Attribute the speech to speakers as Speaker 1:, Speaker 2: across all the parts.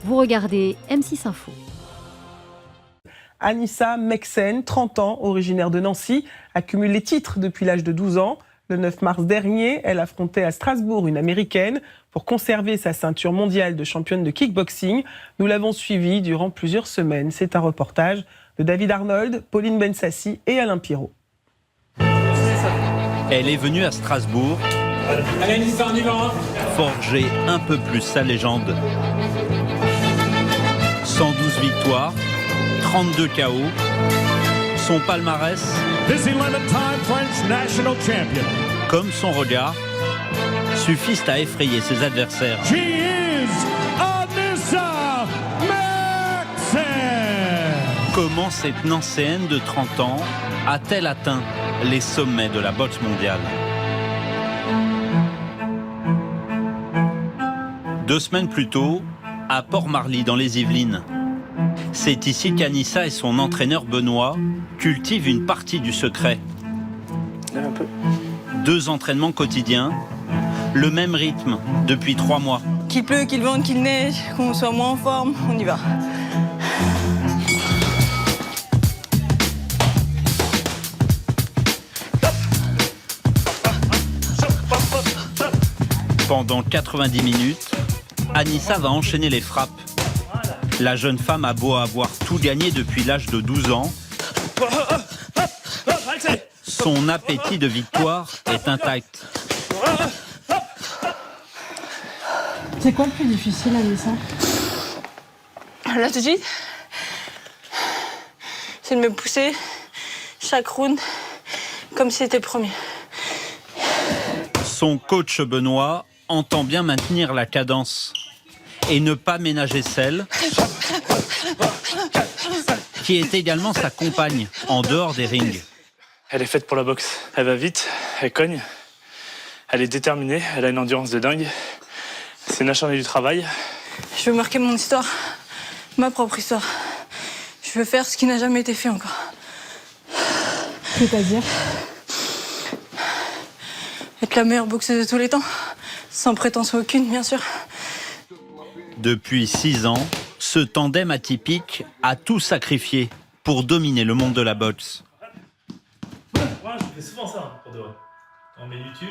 Speaker 1: Vous regardez M6 Info.
Speaker 2: Anissa Meksen, 30 ans, originaire de Nancy, accumule les titres depuis l'âge de 12 ans. Le 9 mars dernier, elle affrontait à Strasbourg une Américaine pour conserver sa ceinture mondiale de championne de kickboxing. Nous l'avons suivie durant plusieurs semaines. C'est un reportage de David Arnold, Pauline Bensassi et Alain Pirot.
Speaker 3: Elle est venue à Strasbourg forger un peu plus sa légende. 112 victoires, 32 KO. Son palmarès, comme son regard, suffisent à effrayer ses adversaires. Comment cette Nancéenne de 30 ans a-t-elle atteint les sommets de la boxe mondiale? 2 semaines plus tôt, à Port-Marly dans les Yvelines. C'est ici qu'Anissa et son entraîneur Benoît cultivent une partie du secret. 2 entraînements quotidiens, le même rythme depuis 3 mois.
Speaker 4: Qu'il pleut, qu'il vente, qu'il neige, qu'on soit moins en forme, on y va.
Speaker 3: Pendant 90 minutes, Anissa va enchaîner les frappes. La jeune femme a beau avoir tout gagné depuis l'âge de 12 ans. Son appétit de victoire est intact.
Speaker 5: C'est quoi le plus difficile, Anissa?
Speaker 4: Là tout de suite, c'est de me pousser chaque round comme si c'était le premier.
Speaker 3: Son coach Benoît entend bien maintenir la cadence et ne pas ménager celle qui est également sa compagne en dehors des rings.
Speaker 6: Elle est faite pour la boxe. Elle va vite, elle cogne, elle est déterminée, elle a une endurance de dingue. C'est une acharnée du travail.
Speaker 4: Je veux marquer mon histoire, ma propre histoire. Je veux faire ce qui n'a jamais été fait encore.
Speaker 5: C'est-à-dire?
Speaker 4: Être la meilleure boxeuse de tous les temps, sans prétention aucune, bien sûr.
Speaker 3: Depuis 6 ans, ce tandem atypique a tout sacrifié pour dominer le monde de la boxe.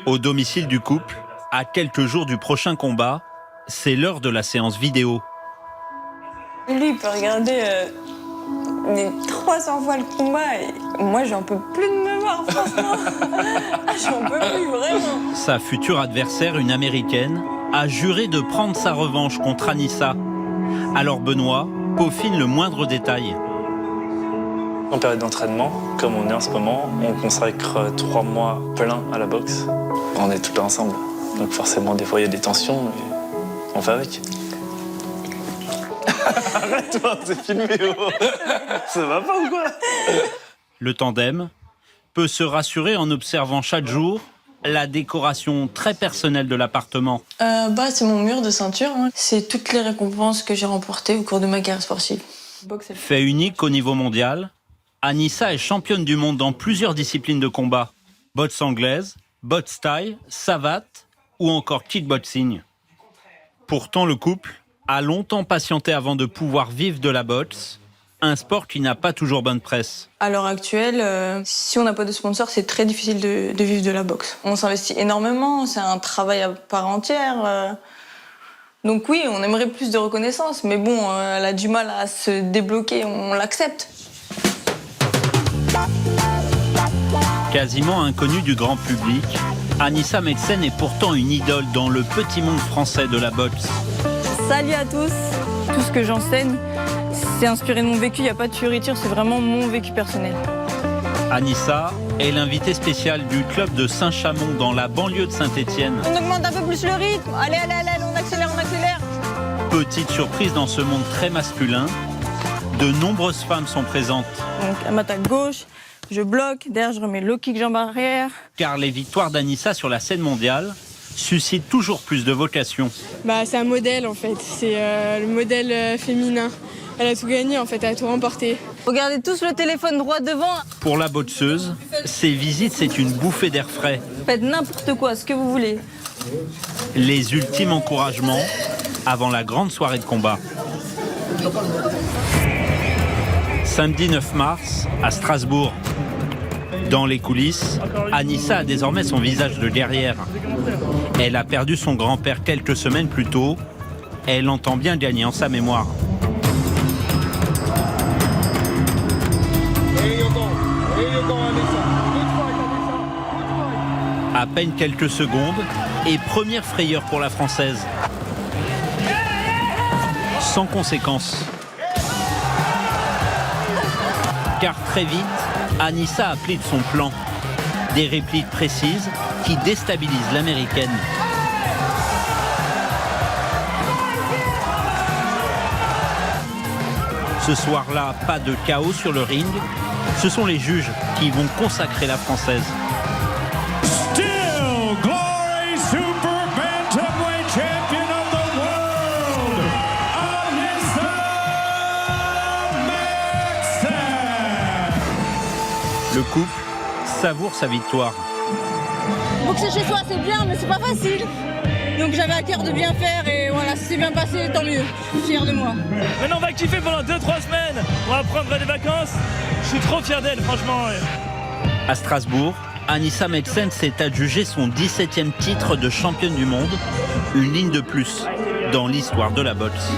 Speaker 3: Au domicile du couple, à quelques jours du prochain combat, c'est l'heure de la séance vidéo.
Speaker 4: Lui, il peut regarder mais 300 fois le combat et moi, j'en peux plus de me voir, franchement. J'en peux plus, vraiment.
Speaker 3: Sa future adversaire, une Américaine, a juré de prendre sa revanche contre Anissa. Alors Benoît peaufine le moindre détail.
Speaker 6: En période d'entraînement, comme on est en ce moment, on consacre 3 mois pleins à la boxe. On est tous là ensemble. Donc forcément, des fois, il y a des tensions, mais on fait avec. Arrête-toi, c'est filmé. Oh. Ça va pas ou quoi?
Speaker 3: Le tandem peut se rassurer en observant chaque jour la décoration très personnelle de l'appartement.
Speaker 4: C'est mon mur de ceinture. Hein. C'est toutes les récompenses que j'ai remportées au cours de ma carrière sportive.
Speaker 3: Fait unique au niveau mondial, Anissa est championne du monde dans plusieurs disciplines de combat. Boxe anglaise, boxe thaï, savate ou encore kickboxing. Pourtant, le couple a longtemps patienté avant de pouvoir vivre de la boxe, un sport qui n'a pas toujours bonne presse.
Speaker 4: À l'heure actuelle, si on n'a pas de sponsor, c'est très difficile de vivre de la boxe. On s'investit énormément, c'est un travail à part entière. Donc oui, on aimerait plus de reconnaissance, mais bon, elle a du mal à se débloquer, on l'accepte.
Speaker 3: Quasiment inconnue du grand public, Anissa Meksen est pourtant une idole dans le petit monde français de la boxe.
Speaker 4: Salut à tous. Tout ce que j'enseigne, c'est inspiré de mon vécu, il n'y a pas de fioriture, c'est vraiment mon vécu personnel.
Speaker 3: Anissa est l'invitée spéciale du club de Saint-Chamond dans la banlieue de Saint-Étienne.
Speaker 4: On augmente un peu plus le rythme. Allez, on accélère.
Speaker 3: Petite surprise dans ce monde très masculin, de nombreuses femmes sont présentes.
Speaker 4: Donc, elle m'attaque gauche, je bloque, derrière je remets low kick jambe arrière.
Speaker 3: Car les victoires d'Anissa sur la scène mondiale suscitent toujours plus de vocation.
Speaker 5: C'est un modèle en fait, c'est le modèle féminin. Elle a tout gagné en fait, elle a tout remporté.
Speaker 4: Regardez tous le téléphone droit devant.
Speaker 3: Pour la boxeuse, ces visites c'est une bouffée d'air frais.
Speaker 4: Faites n'importe quoi, ce que vous voulez.
Speaker 3: Les ultimes encouragements avant la grande soirée de combat. Samedi 9 mars, à Strasbourg. Dans les coulisses, Anissa a désormais son visage de guerrière. Elle a perdu son grand-père quelques semaines plus tôt. Elle entend bien gagner en sa mémoire. À peine quelques secondes et première frayeur pour la Française. Sans conséquence. Car très vite, Anissa applique son plan. Des répliques précises qui déstabilisent l'américaine. Ce soir-là, pas de chaos sur le ring. Ce sont les juges qui vont consacrer la Française.
Speaker 7: Still Glory Super Bantamweight Champion of the World, Anissa Maxson.
Speaker 3: Le couple savoure sa victoire.
Speaker 8: Boxer chez soi c'est bien mais c'est pas facile. Donc j'avais à cœur de bien faire et voilà, si c'est bien passé, tant mieux. Je suis fier de moi.
Speaker 9: Maintenant on va kiffer pendant 2-3 semaines. On va prendre des vacances. Je suis trop fier d'elle, franchement.
Speaker 3: À Strasbourg, Anissa Maxson s'est adjugée son 17e titre de championne du monde, une ligne de plus dans l'histoire de la boxe.